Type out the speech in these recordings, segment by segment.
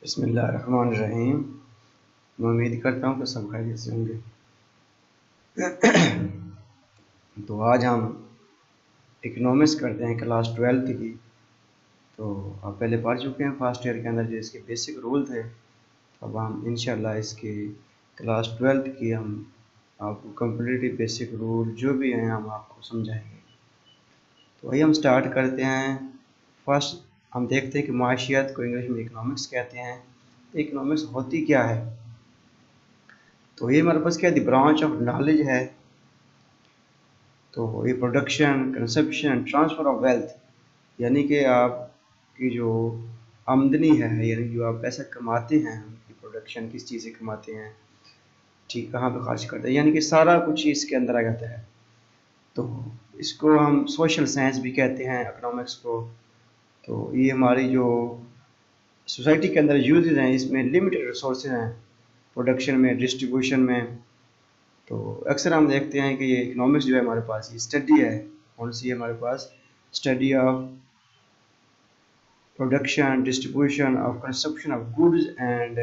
بسم اللہ الرحمن الرحیم۔ میں امید کرتا ہوں کہ سب خیریت سے ہوں گے۔ تو آج ہم اکنامکس کرتے ہیں کلاس 12 کی۔ تو آپ پہلے پڑھ چکے ہیں فرسٹ ایئر کے اندر جو اس کے بیسک رول تھے۔ اب ہم انشاءاللہ اس کی کلاس 12 کی ہم آپ کو کمپلیٹلی بیسک رول جو بھی ہیں ہم آپ کو سمجھائیں گے۔ تو آئیے ہم سٹارٹ کرتے ہیں۔ فرسٹ ہم دیکھتے ہیں کہ معاشیات کو انگلش میں اکنامکس کہتے ہیں۔ اکنامکس ہوتی کیا ہے؟ تو یہ ہمارے پاس کیا دی برانچ آف نالج ہے۔ تو یہ production, conception, transfer of wealth, یعنی کہ آپ کی جو آمدنی ہے، یعنی جو آپ پیسہ کماتے ہیں، پروڈکشن کس چیز سے کماتے ہیں، ٹھیک کہاں پہ خرچ کرتے ہیں، یعنی کہ سارا کچھ اس کے اندر آ جاتا ہے۔ تو اس کو ہم سوشل سائنس بھی کہتے ہیں اکنامکس کو۔ تو یہ ہماری جو سوسائٹی کے اندر یوزز ہیں، اس میں لمیٹڈ ریسورسز ہیں پروڈکشن میں، ڈسٹریبیوشن میں۔ تو اکثر ہم دیکھتے ہیں کہ یہ اکنامکس جو ہے ہمارے پاس یہ اسٹڈی ہے، کون سی ہے ہمارے پاس؟ Study of production, distribution of conception of goods and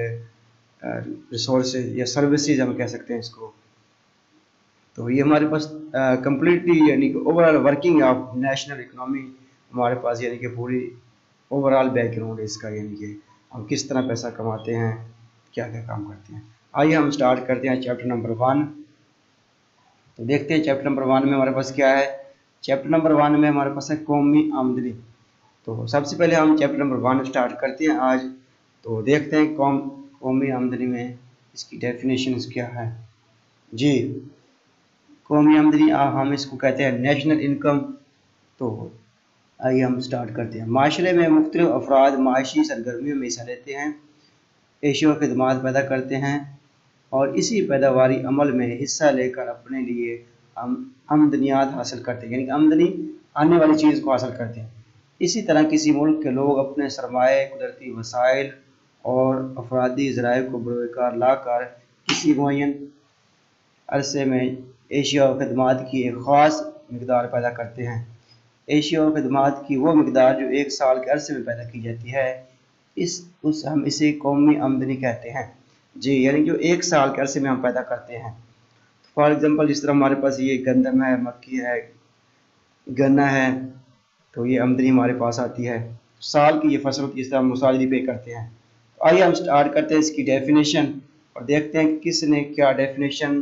resources یا سروسز ہم کہہ سکتے ہیں اس کو۔ تو یہ ہمارے پاس کمپلیٹلی یعنی کہ over all working of national economy ہمارے پاس، یعنی کہ پوری اوور آل بیک گراؤنڈ اس کا، یعنی کہ ہم کس طرح پیسہ کماتے ہیں، کیا کیا کام کرتے ہیں۔ آئیے ہم سٹارٹ کرتے ہیں چیپٹر نمبر 1۔ تو دیکھتے ہیں چیپٹر نمبر 1 میں ہمارے پاس کیا ہے۔ چیپٹر نمبر 1 میں ہمارے پاس ہے قومی آمدنی۔ تو سب سے پہلے ہم چیپٹر نمبر 1 سٹارٹ کرتے ہیں آج۔ تو دیکھتے ہیں قومی آمدنی میں اس کی ڈیفینیشنز کیا ہے۔ جی، قومی آمدنی ہم اس کو کہتے ہیں نیشنل انکم۔ تو آئیے ہم سٹارٹ کرتے ہیں۔ معاشرے میں مختلف افراد معاشی سرگرمیوں میں حصہ لیتے ہیں، اشیا و خدمات پیدا کرتے ہیں اور اسی پیداواری عمل میں حصہ لے کر اپنے لیے آمدنیات حاصل کرتے ہیں، یعنی کہ آمدنی آنے والی چیز کو حاصل کرتے ہیں۔ اسی طرح کسی ملک کے لوگ اپنے سرمایہ، قدرتی وسائل اور افرادی ذرائع کو بروئے کار لا کر کسی معین عرصے میں اشیا و خدمات کی ایک خاص مقدار پیدا کرتے ہیں۔ اشیا و خدمات کی وہ مقدار جو ایک سال کے عرصے میں پیدا کی جاتی ہے، ہم اسے قومی آمدنی کہتے ہیں۔ جی، یعنی جو ایک سال کے عرصے میں ہم پیدا کرتے ہیں۔ فار ایگزامپل جس طرح ہمارے پاس یہ گندم ہے، مکی ہے، گنا ہے، تو یہ آمدنی ہمارے پاس آتی ہے۔ سال کی یہ فصل کی جس طرح ہم مساجری پے کرتے ہیں۔ آئیے ہم سٹارٹ کرتے ہیں اس کی ڈیفینیشن اور دیکھتے ہیں کس نے کیا ڈیفینیشن،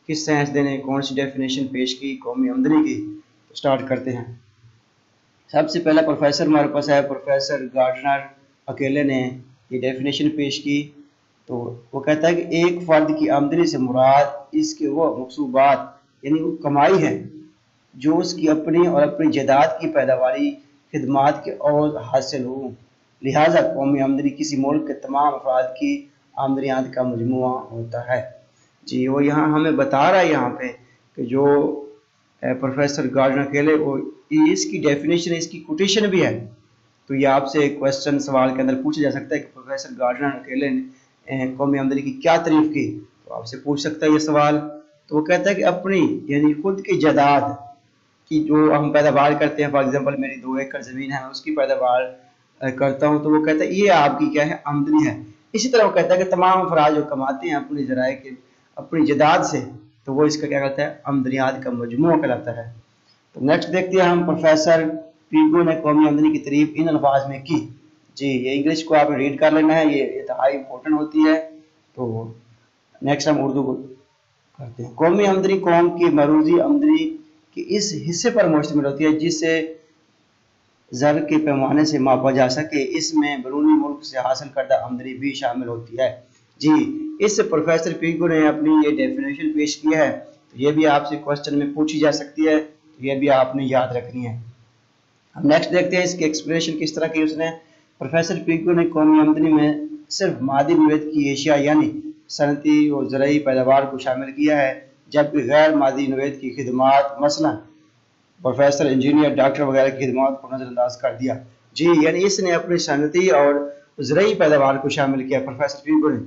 کس سائنسداں نے کون سی ڈیفینیشن پیش کی قومی آمدنی کی۔ تو سٹارٹ کرتے ہیں۔ سب سے پہلا پروفیسر ہمارے پاس ہے پروفیسر گارڈنر، اکیلے نے یہ ڈیفینیشن پیش کی۔ تو وہ کہتا ہے کہ ایک فرد کی آمدنی سے مراد اس کے وہ مکسوبات یعنی وہ کمائی ہے جو اس کی اپنی اور اپنی جائیداد کی پیداواری خدمات کے عوض حاصل ہوں۔ لہٰذا قومی آمدنی کسی ملک کے تمام افراد کی آمدنیات کا مجموعہ ہوتا ہے۔ جی، وہ یہاں ہمیں بتا رہا ہے یہاں پہ کہ جو پروفیسر گارڈنر اکیلے اس کی ڈیفینیشن، اس کی کوٹیشن بھی ہے۔ تو یہ آپ سے ایک کویسچن سوال کے اندر پوچھا جا سکتا ہے کہ پروفیسر گارڈنر اکیلے نے قومی آمدنی کی کیا تعریف کی، تو آپ سے پوچھ سکتا ہے یہ سوال۔ تو وہ کہتا ہے کہ اپنی یعنی خود کی جائیداد کی جو ہم پیداوار کرتے ہیں، فار ایگزامپل میری 2 ایکڑ زمین ہے، اس کی پیداوار کرتا ہوں، تو وہ کہتا ہے یہ آپ کی کیا ہے، آمدنی ہے۔ اسی طرح وہ کہتا ہے کہ تمام افراد جو کماتے ہیں اپنی ذرائع کے اپنی جائیداد سے، تو وہ اس کا کیا کہتا ہے، آمدنیات کا مجموعہ کہلاتا ہے۔ تو نیکسٹ دیکھتے ہیں ہم پروفیسر پیگو نے قومی آمدنی کی تعریف ان الفاظ میں کی۔ جی، یہ انگلش کو آپ نے ریڈ کر لینا ہے، یہ انتہائی امپورٹنٹ ہوتی ہے۔ تو نیکسٹ ہم اردو کو کرتے ہیں۔ قومی آمدنی قوم کی معروضی آمدنی کے اس حصے پر مشتمل ہوتی ہے جسے زر کے پیمانے سے ماپا جا سکے۔ اس میں بیرونی ملک سے حاصل کردہ آمدنی بھی شامل ہوتی ہے۔ جی، اس سے پروفیسر پیگو نے اپنی یہ ڈیفینیشن پیش کی ہے۔ تو یہ بھی آپ سے کوسچن میں پوچھی جا سکتی ہے، تو یہ بھی آپ نے یاد رکھنی ہے۔ ہم نیکسٹ دیکھتے ہیں اس کی ایکسپلینیشن کس طرح کی اس نے۔ پروفیسر پیگو نے قومی آمدنی میں صرف مادی نوعیت کی اشیاء یعنی صنعتی اور زرعی پیداوار کو شامل کیا ہے، جبکہ غیر مادی نوعیت کی خدمات مثلا پروفیسر، انجینئر، ڈاکٹر وغیرہ کی خدمات کو نظر انداز کر دیا۔ جی، یعنی اس نے اپنی صنعتی اور زرعی پیداوار کو شامل کیا پروفیسر پیگو نے،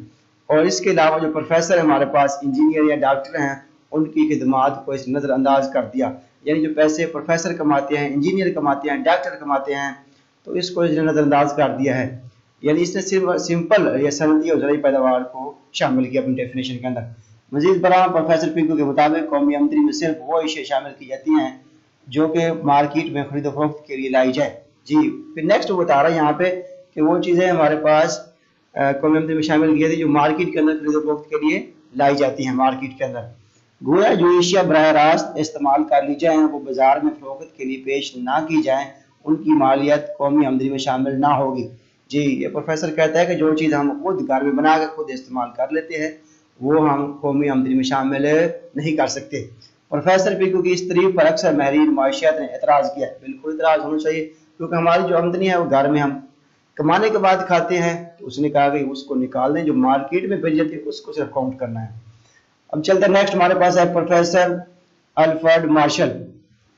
اور اس کے علاوہ جو پروفیسر ہمارے پاس انجینئر یا ڈاکٹر ہیں ان کی خدمات کو اس نظر انداز کر دیا۔ یعنی جو پیسے پروفیسر کماتے ہیں، انجینئر کماتے ہیں، ڈاکٹر کماتے ہیں، تو اس کو اس نے نظر انداز کر دیا ہے۔ यानी इसने सिर्फ सिंपल या सनती और ज़रूरी पैदावार को शामिल किया अपनी डेफिनेशन के अंदर। मजीद बराह प्रोफेसर पिंकू के मुताबिक कौमी आमदनी में सिर्फ वो अशिया शामिल की जाती हैं जो कि मार्केट में खरीदो फरोख्त के लिए लाई जाए। जी फिर नेक्स्ट वो बता रहा है यहाँ पे कि वो चीज़ें हमारे पास कौमी आमदनी में शामिल की जाती है जो मार्केट के अंदर खरीदो फरोख्त के लिए लाई जाती हैं मार्केट के अंदर। गोया जो एशिया बराह रास्त इस्तेमाल कर ली जाए वो बाजार में फरोख्त के लिए पेश ना की जाए उनकी मालियत कौमी आमदनी में शामिल ना होगी। जी ये प्रोफेसर कहता है कि जो चीज़ हम खुद घर में बना कर खुद इस्तेमाल कर लेते हैं वो हम कौमी आमदनी में शामिल नहीं कर सकते। प्रोफेसर पिंकू की इस तरीफ पर अक्सर महरीर माशियात ने एतराज़ किया। बिल्कुल एतराज़ होना चाहिए क्योंकि हमारी जो आमदनी है वो घर में हम कमाने के बाद खाते हैं, तो उसने कहा कि उसको निकाल दें, जो मार्केट में बेच जाती है उसको सिर्फ काउंट करना है। अब चलते हैं नेक्स्ट हमारे पास है प्रोफेसर अल्फ्रेड मार्शल।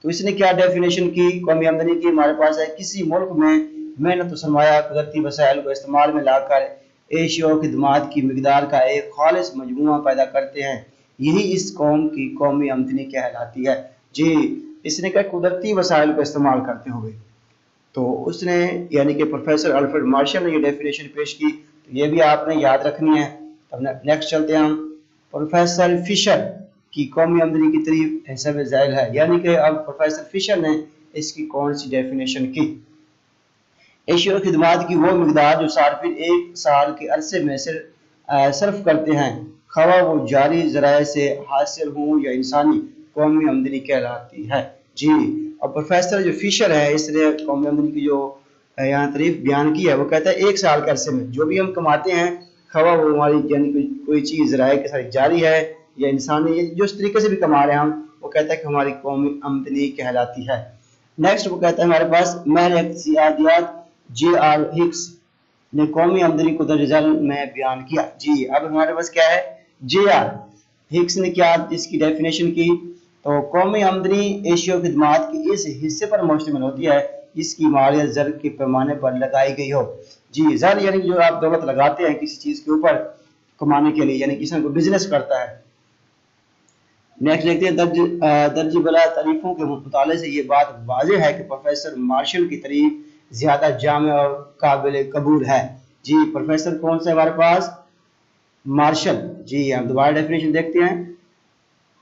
तो इसने क्या डेफिनेशन की कौमी आमदनी की? हमारे पास है किसी मुल्क में मेहनत सरमाया कुदरती वसाइल को इस्तेमाल में लाकर एशिया और खिदमात की मिकदार का एक खालिस मजमूआ पैदा करते हैं, यही इस कौम की कौमी आमदनी कहलाती है। जी इसने कहा कुदरती वसाइल को इस्तेमाल करते हुए, तो उसने यानी कि प्रोफेसर अल्फ्रेड मार्शल ने ये डेफिनेशन पेश की, तो ये भी आपने याद रखनी है। अब नेक्स्ट चलते हैं हम प्रोफेसर फिशर की कौमी आमदनी की तरीफ हिसाब ज़ाइल है, यानी कि अब प्रोफेसर फिशर ने इसकी कौन सी डेफिनेशन की? एशिया और खिदमात की वो मिकदार जो सार्फिन एक साल के अरसे में सर्फ करते हैं, खवा वो जारी ज़राए से हासिल हों या इंसानी, कौमी आमदनी कहलाती है। जी और प्रोफेसर जो फिशर है इसने कौमी आमदनी की जो यहाँ तारीफ बयान की है, वो कहता है एक साल के अरसे में जो भी हम कमाते हैं, खवा वो हमारी यानी कोई चीज़ ज़राए के साथ जारी है या इंसानी, जो इस तरीके से भी कमा रहे हैं हम, वो कहता है कि हमारी कौमी आमदनी कहलाती है। नेक्स्ट वो कहता है हमारे पास महर इक़्तिसादियात J.R. हिक्स ने कौमी आमदनी को दर्ज झैल में बयान किया। जी अब हमारे पास क्या है? J.R. हिक्स ने क्या इसकी डेफिनेशन की? तो कौमी आमदनी एशिया और खिदमात के इस हिस्से पर मुश्तमिल होती है जिसकी मालियत ज़र के पैमाने पर लगाई गई हो। जी ज़र यानी जो आप दौलत लगाते हैं किसी चीज़ के ऊपर कमाने के लिए, यानी किसी को बिजनेस करता है। नेक्स्ट देखते हैं दर्ज बला तारीफों के मुताले से ये बात वाज़ेह है कि प्रोफेसर मार्शल की तारीफ ज़्यादा जामे और काबिल कबूल है। जी प्रोफेसर कौन सा हमारे पास? मार्शल। जी हम दोबारा डेफिनेशन देखते हैं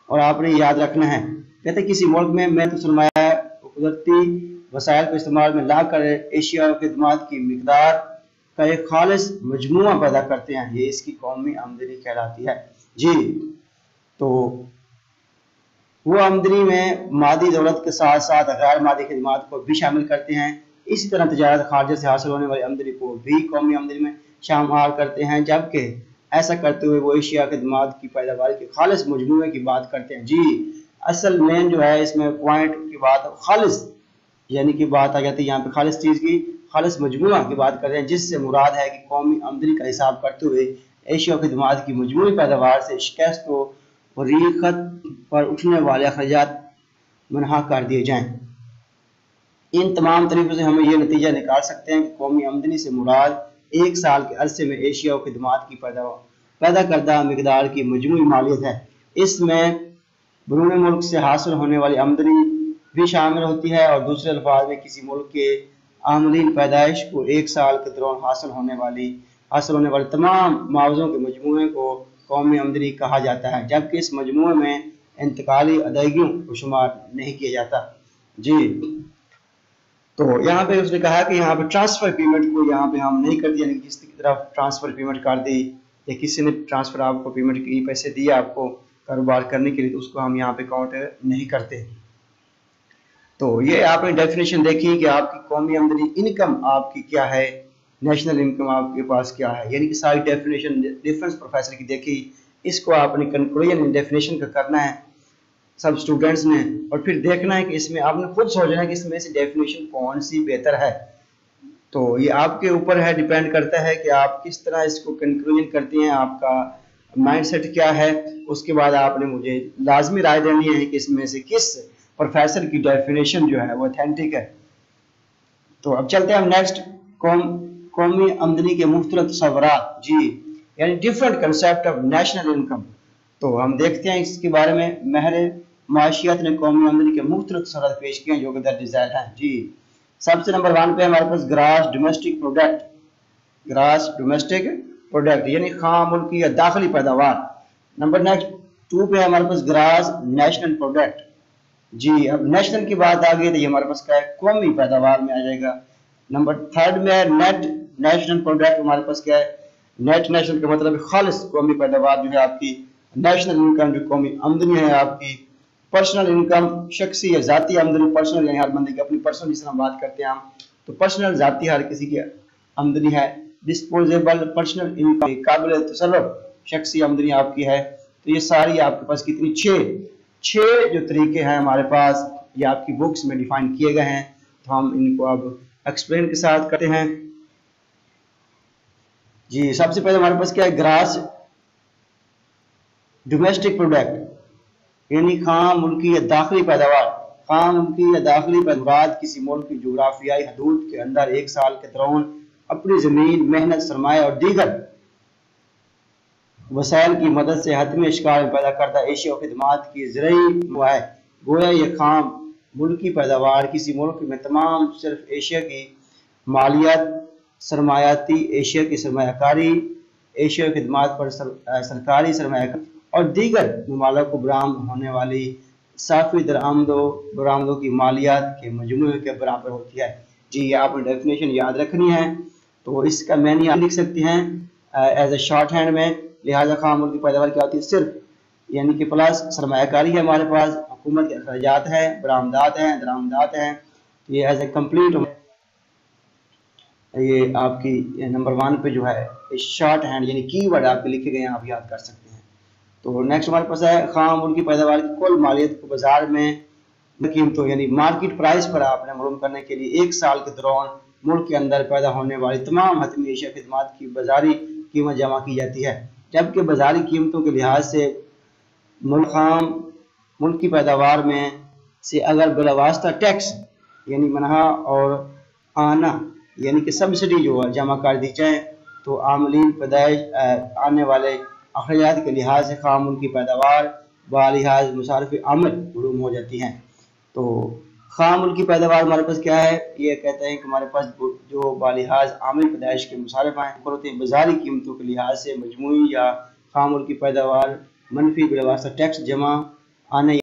और आपने याद रखना है। कहते किसी मुल्क में मैं तो सरमाया कुदरती वसाइल को इस्तेमाल में ला कर एशिया और खिदमात की मिकदार का एक खालिस मजमूआ पैदा करते हैं, ये इसकी कौमी आमदनी कहलाती है। जी तो वो आमदनी में मादी दौलत के साथ साथ गैर मादी खिदमात को भी शामिल करते हैं। इसी तरह तजारत खारजा से हासिल होने वाली आमदनी को भी कौमी आमदनी में शामिल करते हैं, जबकि ऐसा करते हुए वो एशिया खिदमात की पैदावार के खालिस मजमूए की बात करते हैं। जी असल मेन जो है इसमें पॉइंट की बात खालिस यानी कि बात आ जाती है यहाँ पे खालिस चीज़ की, खालिस मजमूआ की बात करते हैं, जिससे मुराद है कि कौमी आमदनी का हिसाब करते हुए एशिया खिदमात की मजमूई पैदावार से शिकस्त को रीखत पर उठने वाले अखराजात मनहा कर दिए जाएँ। इन तमाम तरीकों से हमें यह नतीजा निकाल सकते हैं कि कौमी आमदनी से मुराद एक साल के अरसे में एशिया और खिदमात की पैदा करदा मिकदार की मजमूई मालियत है। इसमें बरूनी मुल्क से हासिल होने वाली आमदनी भी शामिल होती है और दूसरे अल्फाज में किसी मुल्क के आमदनी पैदाइश को एक साल के दौरान हासिल होने वाले तमाम मुआवज़ों के मजमूए को कौमी आमदनी कहा जाता है, जबकि इस मजमूए में इंतकाली अदायगियों को शुमार नहीं किया जाता। जी तो यहाँ पे उसने कहा कि यहाँ पे ट्रांसफ़र पेमेंट को यहाँ पे हम नहीं करते, यानी किसी की तरफ ट्रांसफ़र पेमेंट कर दी या किसी ने ट्रांसफ़र आपको पेमेंट की पैसे दिए आपको कारोबार करने के लिए, तो उसको हम यहाँ पे काउंट नहीं करते। तो ये आपने डेफिनेशन देखी कि आपकी कौमी आमदनी इनकम आपकी क्या है, नेशनल इनकम आपके पास क्या है, यानी कि सारी डेफिनेशन डिफरेंस प्रोफेसर की देखी। इसको आपने कंक्लूजन डेफिनेशन का करना है सब स्टूडेंट्स ने, और फिर देखना है कि इसमें आपने खुद सोचना है कि इसमें से डेफिनेशन कौन सी बेहतर है। तो ये आपके ऊपर है, डिपेंड करता है कि आप किस तरह इसको कंक्लूजन करते हैं, आपका माइंडसेट क्या है। उसके बाद आपने मुझे लाजमी राय देनी है कि इसमें से किस प्रोफेसर की डेफिनेशन जो है वो ऑथेंटिक है। तो अब चलते हैं हम नेक्स्ट कौमी आमदनी के मुख्तलिफ तस्वुरात, जी यानी different concept of national income. तो हम देखते हैं इसके बारे में। महर माशियात ने कौमी आमदनी के मुख्तलिफ तस्वुरात पेश किए हैं जो कि दर्ज झैल हैं। जी सबसे नंबर 1 पे हमारे पास gross domestic product, gross domestic product यानी खाम मुल्की या दाखिली पैदावार। नंबर नेक्स्ट 2 पे है हमारे पास ग्रास नेशनल प्रोडक्ट। जी, अब नेशनल की बात आ गई तो ये हमारे पास क्या है, कौमी पैदावार में आ जाएगा। नंबर 3 में है नेट नेशनल प्रोडक्ट। हमारे पास क्या है, नेट नेशनल का मतलब खालिस कौमी पैदावार जो है आपकी। नेशनल इनकम जो कौमी आमदनी है आपकी। पर्सनल इनकम शख्सी या जाती आमदनी, पर्सनल यानी हर बंदे की अपनी पर्सनल, जिस तरह बात करते हैं हम, तो पर्सनल जाती हर किसी की आमदनी है। डिस्पोजेबल पर्सनल इनकम, काबिल तसर्रुफ शख्सी आमदनी आपकी है। तो ये सारी आपके पास कितनी, 6 जो तरीके हैं हमारे पास, ये आपकी बुक्स में डिफाइन किए गए हैं। तो हम इनको अब एक्सप्लेन के साथ करते हैं। जी, सबसे पहले हमारे पास क्या है, ग्रास डोमेस्टिक प्रोडक्ट यानी खाम मुल्की या दाखिली पैदावार। खाम मुल्की या दाखिली पैदावार किसी मुल्क की जोग्राफियाई हदूद के अंदर एक साल के दौरान अपनी जमीन, मेहनत, सरमाया और दीगर वसाइल की मदद से हतमी अशकाल में पैदा करता एशिया और खिदमात की ज़रिए हुआ है। गोया ये खाम मुल्की पैदावार किसी मुल्क में तमाम सिर्फ एशिया की मालियात, सरमायाती, एशिया की सरमायाकारी, एशिया खिदमात पर सरकारी सरमायाकारी और दीगर ममालिक को बरामद होने वाली साफी बरामदों की मालियात के मजमूए के बराबर होती है। जी, ये आपने डेफिनेशन याद रखनी है। तो इसका मैंने यहाँ लिख सकते हैं एज ए शॉर्ट हैंड में। लिहाजा खाम मुल्क की पैदावार क्या होती है, सिर्फ यानी कि प्लस सरमायाकारी है हमारे पास, हुकूमत के अखराजात हैं, बरामदात हैं, दरामदात हैं। ये एज ए कम्प्लीट, ये आपकी नंबर 1 पे जो है शॉर्ट हैंड यानी कीवर्ड आपके लिखे गए हैं, आप याद कर सकते हैं। तो नेक्स्ट हमारे पास है खाम मुल्क की पैदावार की कुल मालियत को बाजार में कीमतों यानी मार्केट प्राइस पर आपने मालूम करने के लिए एक साल के दौरान मुल्क के अंदर पैदा होने वाली तमाम हतमी एशिया खिदमात की बाजारी कीमत जमा की जाती है। जबकि बाजारी कीमतों के लिहाज से मुल्क की पैदावार में से अगर बिलावास्ता टैक्स यानी मनहा और आना यानी कि सब्सिडी जो है जमा कर दी जाए तो आमलीन पैदाइश आने वाले अखराजात के लिहाज से खाम मुल्क की पैदावार बालिहाज मुसारफी आमद मालूम हो जाती हैं। तो खाम मुल्क की पैदावार हमारे पास क्या है, ये कहते हैं कि हमारे पास जो बालिहाज आमिल पैदाइश के मुसारफ हैं बाजारी कीमतों के लिहाज से मजमूई या खाम मुल्क की पैदावार मनफी बिलावास्ता टैक्स जमा आने